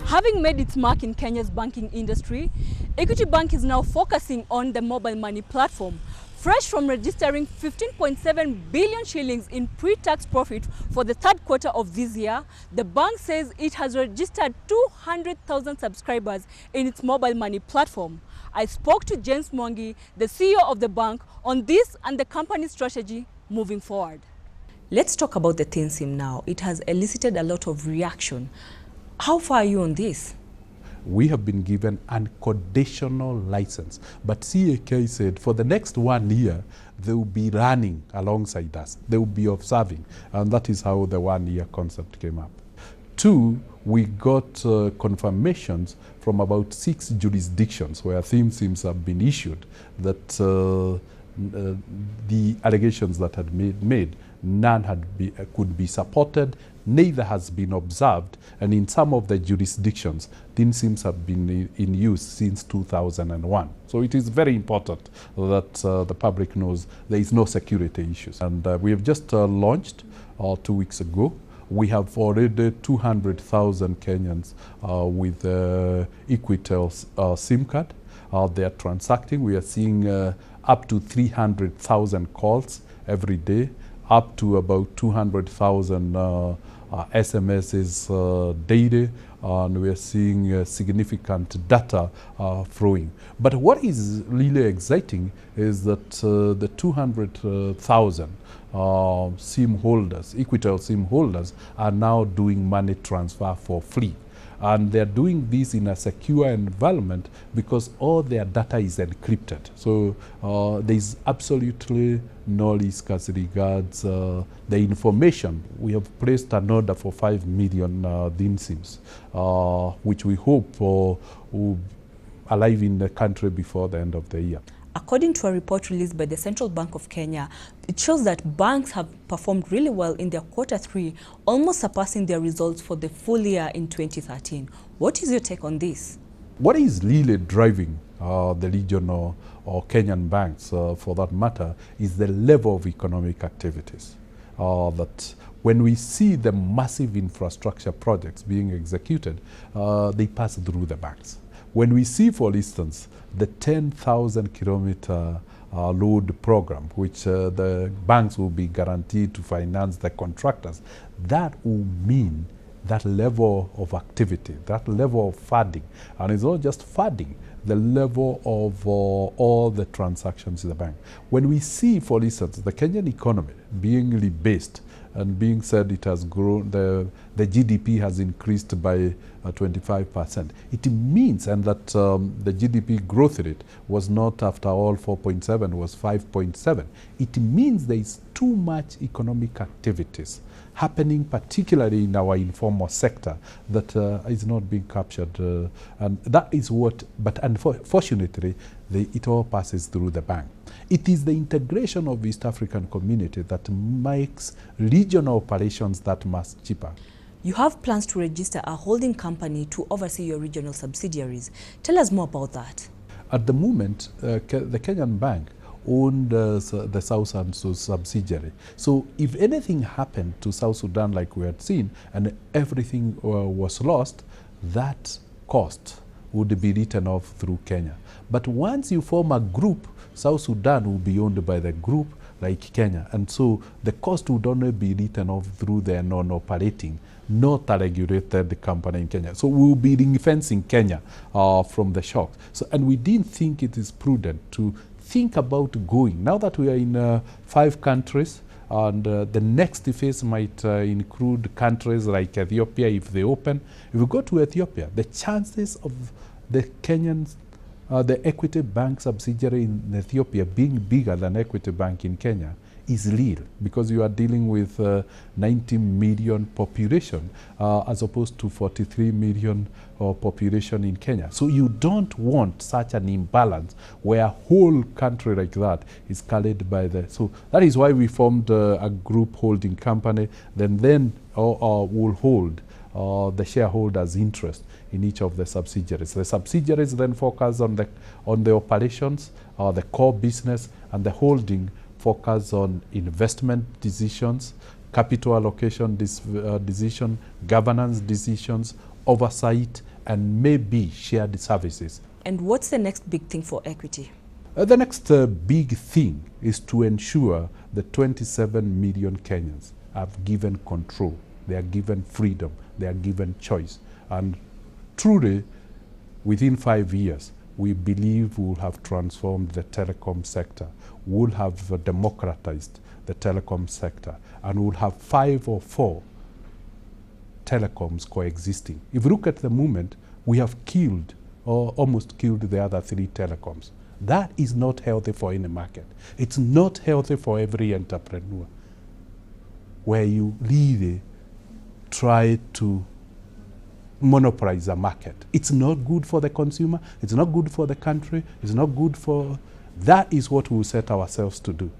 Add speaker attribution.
Speaker 1: Having made its mark in Kenya's banking industry, Equity Bank is now focusing on the mobile money platform. Fresh from registering 15.7 billion shillings in pre-tax profit for the third quarter of this year, the bank says it has registered 200,000 subscribers in its mobile money platform. I spoke to James Mwangi, the CEO of the bank, on this and the company's strategy moving forward. Let's talk about the Thin SIM now. It has elicited a lot of reaction. How far are you on this?
Speaker 2: We have been given an conditional license, but CAK said for the next 1 year, they will be running alongside us. They will be observing, and that is how the 1 year concept came up. 2, we got confirmations from about 6 jurisdictions where Thin SIMs have been issued that the allegations that had made none could be supported, neither has been observed, and in some of the jurisdictions, Thin SIMs have been in use since 2001. So it is very important that the public knows there is no security issues. And we have just launched 2 weeks ago. We have already 200,000 Kenyans with Equitel SIM card. They are transacting. We are seeing up to 300,000 calls every day, up to about 200,000 SMSs daily, and we are seeing significant data flowing. But what is really exciting is that the 200,000 SIM holders, Equitel SIM holders, are now doing money transfer for free. And they're doing this in a secure environment because all their data is encrypted. So there is absolutely no risk as regards the information. We have placed an order for 5 million Thin SIMs, which we hope will arrive in the country before the end of the year.
Speaker 1: According to a report released by the Central Bank of Kenya, it shows that banks have performed really well in their quarter 3, almost surpassing their results for the full year in 2013. What is your take on this?
Speaker 2: What is really driving the regional or Kenyan banks, for that matter, is the level of economic activities. That when we see the massive infrastructure projects being executed, they pass through the banks. When we see, for instance, the 10,000 kilometer load program, which the banks will be guaranteed to finance the contractors, that will mean that level of activity, that level of funding. And it's not just funding, the level of all the transactions in the bank. When we see, for instance, the Kenyan economy being rebased and being said it has grown, the GDP has increased by 25%. It means, and that the GDP growth rate was not, after all, 4.7, was 5.7. It means there is too much economic activities happening, particularly in our informal sector, that is not being captured. And that is what, but unfortunately, it all passes through the bank. It is the integration of East African community that makes regional operations that much cheaper.
Speaker 1: You have plans to register a holding company to oversee your regional subsidiaries. Tell us more about that.
Speaker 2: At the moment, the Kenyan bank owned the South Sudan subsidiary. So if anything happened to South Sudan like we had seen and everything was lost, that cost would be written off through Kenya. But once you form a group, South Sudan will be owned by the group like Kenya. And so the cost would only be written off through the non-operating, not a regulated company in Kenya. So we will be ring-fencing Kenya from the shock. So, and we didn't think it is prudent to think about going. Now that we are in 5 countries, and the next phase might include countries like Ethiopia if they open. If we go to Ethiopia, the chances of the Kenyans, the Equity Bank subsidiary in Ethiopia being bigger than Equity Bank in Kenya is real, because you are dealing with 90 million population as opposed to 43 million population in Kenya. So you don't want such an imbalance where a whole country like that is carried by the... So that is why we formed a group holding company, then will hold the shareholders' interest in each of the subsidiaries. The subsidiaries then focus on the operations, the core business, and the holding focus on investment decisions, capital allocation decision, governance decisions, oversight, and maybe shared services.
Speaker 1: And what's the next big thing for Equity?
Speaker 2: The next big thing is to ensure the 27 million Kenyans have given control, they are given freedom, they are given choice. And truly, within 5 years, we believe we will have transformed the telecom sector, we will have democratized the telecom sector, and we will have 5 or 4 telecoms coexisting. If you look at the moment, we have killed or almost killed the other 3 telecoms. That is not healthy for any market. It's not healthy for every entrepreneur, where you really try to monopolize a market. It's not good for the consumer, it's not good for the country, it's not good for... That is what we set ourselves to do.